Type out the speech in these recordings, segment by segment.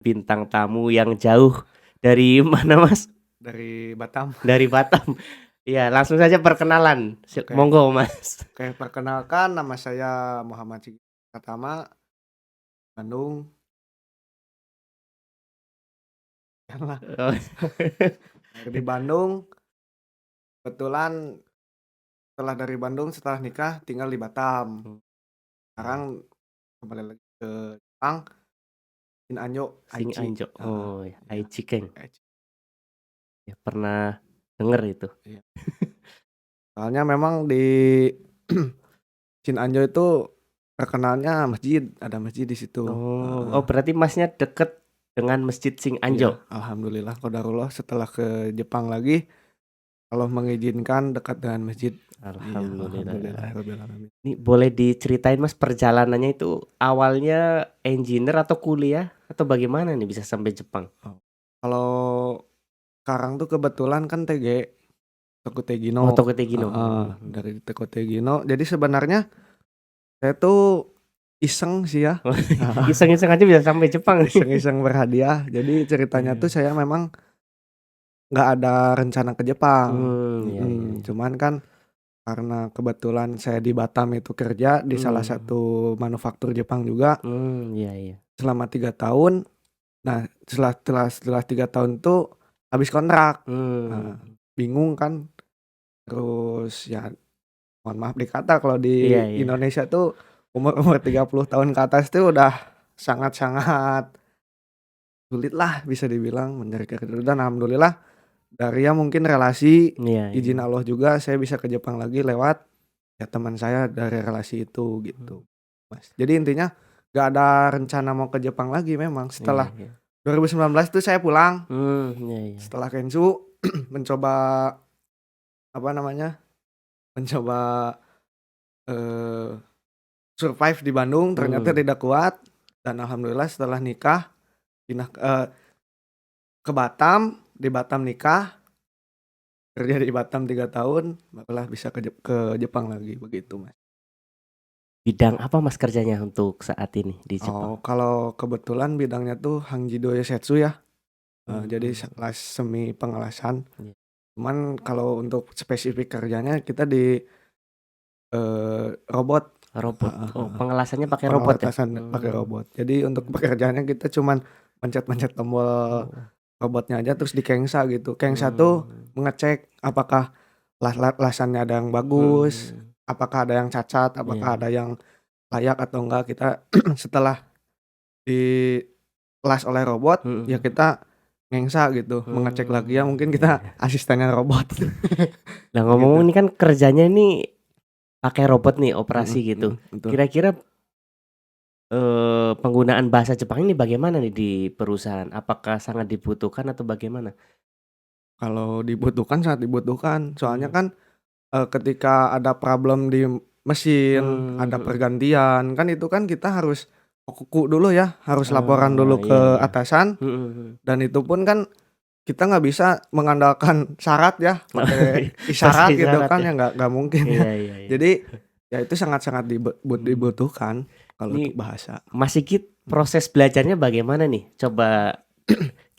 bintang tamu yang jauh dari mana, Mas? Dari Batam. Dari Batam. Iya, langsung saja perkenalan. Oke, Monggo, Mas. oke, perkenalkan nama saya Muhammad Sigit Pratama, Bandung. Janganlah. Oh. Lahir di Bandung, kebetulan setelah dari Bandung setelah nikah tinggal di Batam. Hmm, iya. Sekarang kembali lagi ke Jepang, Shin Anjo, Sing Aichi. Anjo. Heeh, Oh, ya, iya, Aichi Ken. Aichi, Ya, pernah denger itu. iya. Soalnya memang di Shin Anjo itu terkenalnya masjid, ada masjid di situ. Oh, Heeh. oh berarti Masnya deket dengan Masjid Sing Iya, Anjo? alhamdulillah qadarullah setelah ke Jepang lagi, Allah mengizinkan dekat dengan masjid. Iya, Alhamdulillah. alhamdulillahirabbil alamin. Ini boleh diceritain Mas perjalanannya itu awalnya engineer atau kuliah atau bagaimana nih bisa sampai Jepang? Oh, kalau sekarang tuh kebetulan kan TG, Tokyo Oh, Tegino, Tokyo Tegino. heeh, dari Tokyo Tegino. Jadi sebenarnya saya tuh iseng sih ya, Oh, heeh, iseng-iseng aja bisa sampai Jepang nih. iseng-iseng berhadiah. Jadi ceritanya tuh Iya. saya memang nggak ada rencana ke Jepang, Iya iya iya. cuman kan karena kebetulan saya di Batam itu kerja di salah Mmm, satu manufaktur Jepang juga iya iya. selama 3 tahun. Nah, setelah 3 tahun tuh habis kontrak, heeh, Mmm, bingung kan, terus ya mohon maaf dikata kalau iya di iya. Indonesia tuh umur-umur 30 tahun ke atas tuh udah sangat-sangat sulit lah bisa dibilang mencari kerja dan alhamdulillah dari ya mungkin relasi, Iya izin iya. Allah juga saya bisa ke Jepang lagi lewat ya teman saya dari relasi itu Mmm, gitu, Mas. Jadi intinya nggak ada rencana mau ke Jepang lagi memang iya setelah iya. 2019 tuh saya pulang, Iya iya. setelah Kensu mencoba apa namanya, mencoba, eee, survive di Bandung ternyata Mmm, tidak kuat dan alhamdulillah setelah nikah pindah, ke Batam, di Batam nikah, kerja di Batam 3 tahun, barulah bisa ke Jepang lagi begitu, Mas. bidang apa Mas kerjanya untuk saat ini di Jepang? Oh, kalau kebetulan bidangnya tuh Hangjido Yasetsu ya, jadi Mmm, les semi pengelasan. iya. Cuman kalau untuk spesifik kerjanya kita di, robot, Robot. heeh Oh, heeh, pengelasannya pakai robot ya? pengelasan pakai robot. Jadi untuk pekerjaannya kita cuman pencet-pencet tombol Oh, robotnya aja terus dikengsa gitu. Kengsa tuh mmm, mengecek apakah lasannya ada yang bagus, mhm, apakah ada yang cacat, iya apakah iya. ada yang layak atau enggak. Kita setelah dilas oleh robot, ya Mhm kita ngengsa gitu, mengecek lagi ya mungkin iya kita iya. asistennya robot. Nah, Begitu. ngomong-ngomong ini kan kerjanya ini pakai robot nih Mhm operasi gitu. mhm, betul. Kira-kira, penggunaan bahasa Jepang ini bagaimana nih di perusahaan? Apakah sangat dibutuhkan atau bagaimana? Kalau dibutuhkan sangat dibutuhkan, soalnya Mmm, kan, ketika ada problem di mesin, ada mhm, pergantian, kan itu kan kita harus kuku dulu ya, harus laporan oh, dulu iya ke iya. atasan, Mhm mhm. dan itu pun kan kita nggak bisa mengandalkan syarat ya, Oh, pakai bahasa isyarat gitu isyarat kan ya? ya nggak mungkin ya. Iya iya iya. Jadi, ya itu sangat-sangat Mmm, dibutuhkan kalau untuk ini bahasa. Mas Sigit Mhm proses belajarnya bagaimana nih? Coba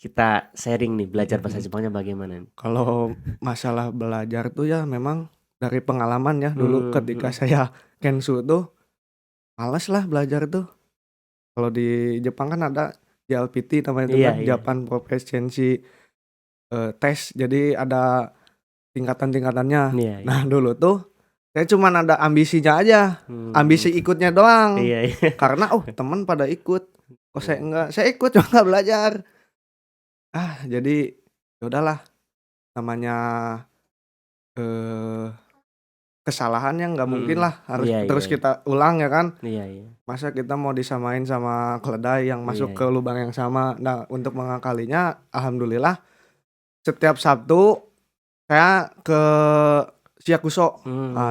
kita sharing nih mhm belajar bahasa mhm. Jepangnya bagaimana nih? Kalau masalah belajar tuh ya memang dari pengalaman ya, dulu ketika Mhm. saya Kensu tuh males lah belajar tuh. Kalau di Jepang kan ada JLPT namanya itu Iya kan, iya. Japan Proficiency, Test. Jadi ada tingkatan-tingkatannya. Iya Nah iya. dulu tuh saya cuman ada ambisinya aja, Mmm, ambisi ikutnya doang. iya iya. Karena, oh temen pada ikut, kok saya Iya. enggak, saya ikut cuma nggak belajar. Jadi ya udahlah namanya, eee, kesalahan yang nggak mungkin Mhm. lah harus Iya iya terus iya. kita ulang ya kan. Iya iya. Masa kita mau disamain sama keledai yang Iya masuk ke iya. lubang yang sama. Nah, untuk mengakalinya alhamdulillah setiap Sabtu saya ke Syakuso.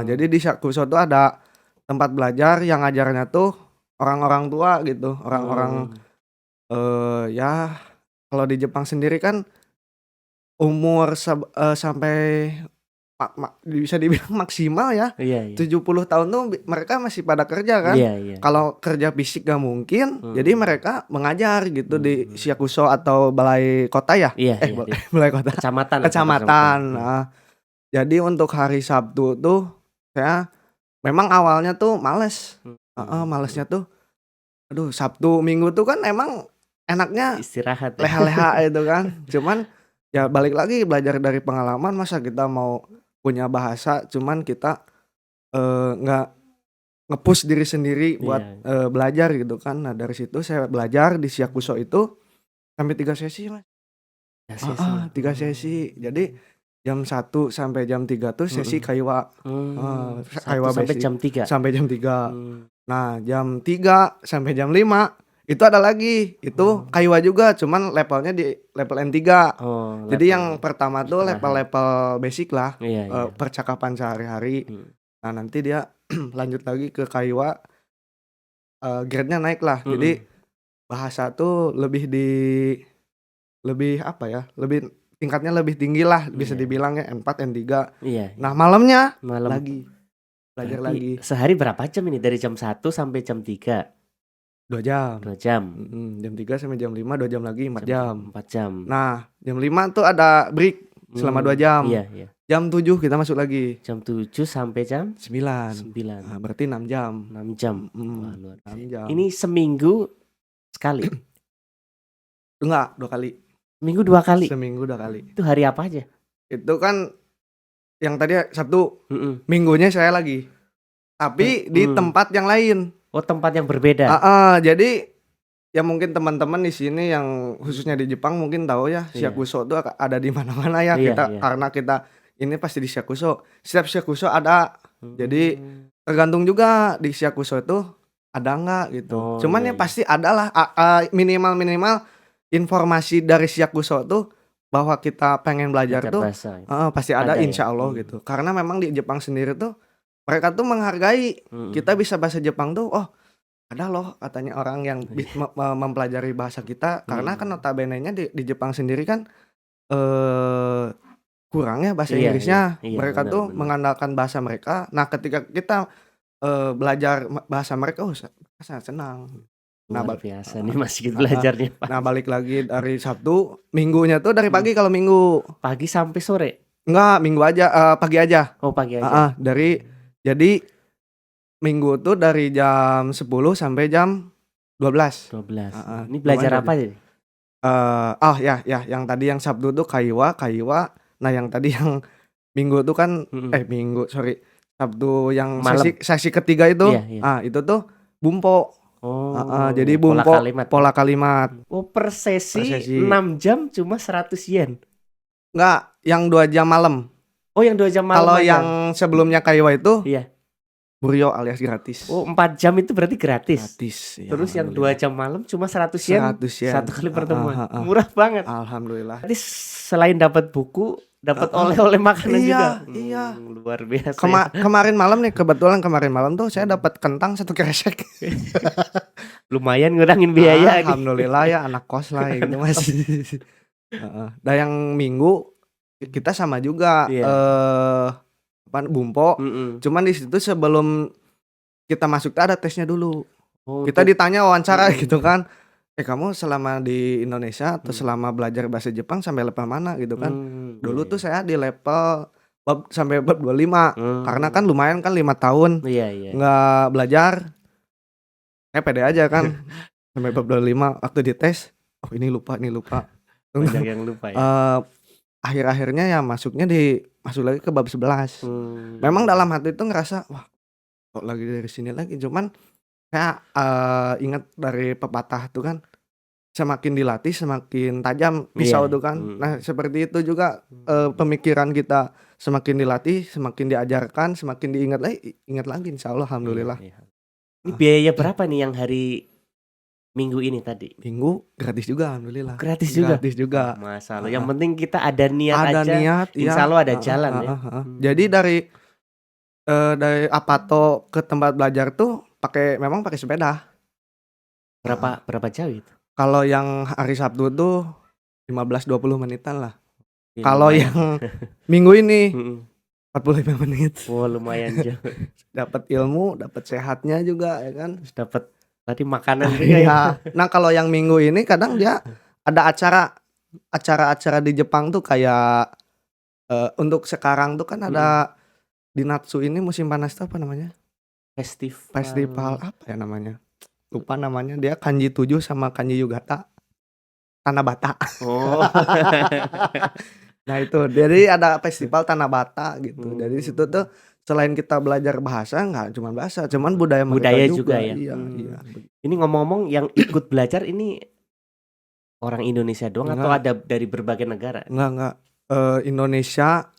Jadi Mmm, di Syakuso tuh ada tempat belajar yang ngajarnya tuh orang-orang tua gitu, orang-orang, mmm, ya kalau di Jepang sendiri kan umur sampai bisa dibilang maksimal ya, Iya, iya. 70 tahun tuh mereka masih pada kerja kan. Iya, iya. Kalau kerja fisik gak mungkin, jadi mereka mengajar gitu di Siakuso atau balai kota ya? Iya, iya, di Balai kota, kecamatan kecamatan. Nah, jadi untuk hari Sabtu tuh saya memang awalnya tuh males, malesnya tuh, aduh Sabtu Minggu tuh kan emang enaknya Istirahat ya. leha-leha itu kan. Cuman ya balik lagi belajar dari pengalaman, masa kita mau punya bahasa cuman kita nggak nge-push diri sendiri buat Iya. belajar gitu kan. Nah dari situ saya belajar di Siakuso itu sampai 3 sesi Mas. Ya sesi ya. 3 sesi. Jadi jam 1 sampai jam 3 tuh sesi kaiwa. Kaiwa 1 sampai basic jam 3. sampai jam 3. Mmm. Nah jam 3 sampai jam 5 itu ada lagi, itu kaiwa juga cuman levelnya di level N3. Oh, Jadi level yang pertama tuh pertengahan. level-level basic lah, Iya, iya. percakapan sehari-hari. Nah nanti dia lanjut lagi ke kaiwa, grade-nya naik lah. Jadi bahasa tuh lebih apa ya, lebih tingkatnya lebih tinggi lah bisa Iya. dibilang ya, N4, N3. Iya. Nah malamnya Malam. lagi belajar Berarti lagi sehari berapa jam ini? Dari jam 1 sampai jam 3? 2 jam. 2 jam. Jam 3 sampai jam 5, 2 jam lagi 4 jam. 4 jam. Nah jam 5 tuh ada break selama 2 jam. Iya, iya. Jam 7 kita masuk lagi. Jam 7 sampai jam 9. 9. Nah, berarti 6 jam. 6 jam. Wah, luar 6 jam. Ini seminggu sekali? Enggak, 2 kali. Seminggu 2 kali? Seminggu 2 kali. Itu hari apa aja? Itu kan yang tadi Sabtu, Mhm. Minggunya saya lagi. Tapi di tempat yang lain. Oh, tempat yang berbeda? Jadi ya mungkin teman-teman di sini yang khususnya di Jepang mungkin tahu ya, Iya. Siakuso tuh ada di mana-mana ya. Iya, Kita iya. karena kita ini pasti di Siakuso. Setiap Siakuso ada. Jadi tergantung juga di Siakuso itu ada enggak gitu. Oh, Cuman iya, ya pasti ada lah minimal informasi dari Siakuso tuh bahwa kita pengen belajar Belajar tuh bahasa ya? pasti ada Ada ya? insya Allah gitu. Karena memang di Jepang sendiri tuh mereka tuh menghargai kita bisa bahasa Jepang tuh. Oh, ada loh katanya orang yang mempelajari bahasa kita. Karena kan notabene-nya di Jepang sendiri kan kurang ya bahasa Iya, Inggrisnya. iya. Iya, Mereka benar, tuh benar. mengandalkan bahasa mereka. Nah, ketika kita belajar bahasa mereka, sangat senang. Nah, Luar biasa nih Mas Sigit belajarnya. Nah, balik lagi dari Sabtu, Minggunya tuh dari pagi kalau Minggu. Pagi sampai sore? Enggak, Minggu aja, pagi aja. Oh, pagi aja. Jadi Minggu tuh dari jam 10 sampai jam 12. 12. Ini belajar apa aja? Yang tadi yang Sabtu tuh kaiwa. Nah, yang tadi yang Minggu tuh kan Sabtu yang Malam. sesi ketiga itu. Iya. Itu tuh bumpo. Oh, Jadi bumpo pola kalimat. Oh, per sesi Per sesi. 6 jam cuma 100 yen. Enggak, yang 2 jam malam. Oh, yang 2 jam malam Kalau aja. yang sebelumnya kaiwa itu Iya. Murio alias gratis. Oh, 4 jam itu berarti gratis. Gratis. Ya, Terus yang 2 jam malam cuma 100 yen. 100 yen. Satu kali pertemuan. Murah banget. Alhamdulillah. Jadi selain dapat buku, dapat oleh-oleh makanan juga. Iya. Luar biasa. Kemarin malam nih, kebetulan kemarin malam tuh saya dapat kentang 1 kresek. Lumayan ngurangin biaya. Alhamdulillah ya, anak kos lah gitu Mas. Dan yang Minggu kita sama juga bumpo. Cuman di situ sebelum kita masuk ada tesnya dulu. Kita ditanya wawancara gitu kan. Kamu selama di Indonesia atau selama belajar bahasa Jepang sampai level mana gitu kan. Dulu tuh saya di level sampai bab 25. Karena kan lumayan kan 5 tahun nggak belajar. Saya pede aja kan. Sampai bab 25 waktu dites, oh ini lupa. Banyak yang lupa ya. Akhir-akhirnya ya masuk lagi ke bab 11. Memang dalam hati itu ngerasa, wah kok lagi dari sini lagi. Cuman saya ingat dari pepatah tuh kan, semakin dilatih semakin tajam pisau tuh kan. Nah seperti itu juga pemikiran kita, semakin dilatih semakin diajarkan, semakin ingat lagi insya Allah. Alhamdulillah. Ini biaya berapa nih yang hari Minggu ini tadi? Minggu gratis juga alhamdulillah. Gratis juga. Masalah. Yang penting kita ada niat aja. Insya Allah ada jalan ya. Jadi dari Apato ke tempat belajar tuh memang pakai sepeda. Berapa jauh itu? Kalau yang hari Sabtu tuh 15-20 menitan lah. Kalau yang Minggu ini 45 menit. Wah, lumayan jauh. Dapat ilmu, dapat sehatnya juga ya kan. Terus dapat tadi makanan juga ya. Iya. Nah, kalau yang Minggu ini kadang dia ada acara-acara di Jepang tuh kayak untuk sekarang tuh kan ada di Natsu ini musim panas tuh apa namanya? Festival apa ya namanya? Lupa namanya. Dia kanji 7 sama kanji Yugata. Tanabata. Oh. Nah, itu. Jadi ada festival Tanabata gitu. Dari situ tuh selain kita belajar bahasa, nggak cuma bahasa, cuman budaya mereka Budaya juga. juga ya. Iya, iya. Ini ngomong-ngomong yang ikut belajar ini orang Indonesia doang atau Enggak. ada dari berbagai negara? Enggak. Indonesia,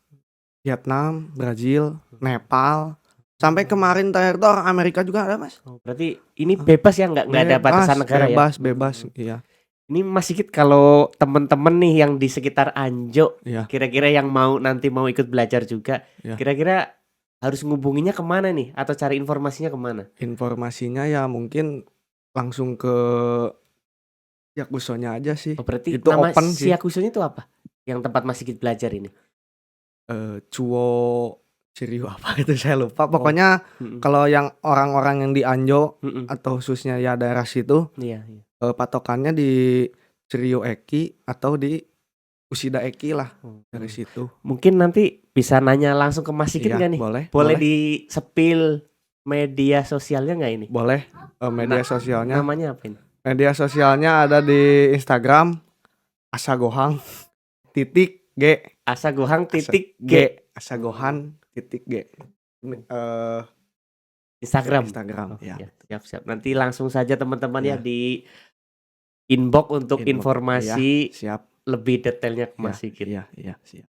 Vietnam, Brazil, Nepal. Sampai kemarin terakhir tuh orang Amerika juga ada, Mas. Oh, berarti ini bebas ya, nggak ada batasan negara ya? Bebas, iya. Ini Mas Sigit, kalau temen-temen nih yang di sekitar Anjo, Iya. kira-kira yang nanti mau ikut belajar juga, Iya. kira-kira harus ngubunginya kemana nih? Atau cari informasinya kemana? Informasinya ya mungkin langsung ke Yakusonya aja sih. Oh, berarti Itu nama open sih. Yakusonya itu apa? Yang tempat Mas Sigit belajar ini? Chuo Shiryu apa itu saya lupa. Pokoknya kalau yang orang-orang yang di Anjo atau khususnya ya daerah situ, Iya. patokannya di Shiryu Eki atau di Ushida Eki lah dari situ. Mungkin nanti bisa nanya langsung ke Mas Sigit nggak nih? Boleh di sepil media sosialnya nggak ini? Boleh. Media sosialnya. Namanya apa ini? Media sosialnya ada di Instagram Asagohang titik G. Asagohang titik G. Asagohan titik G. Instagram. Ya. Siap. Nanti langsung saja teman-teman ya di inbox untuk informasi siap. lebih detailnya ke Mas Sigit. Iya, siap.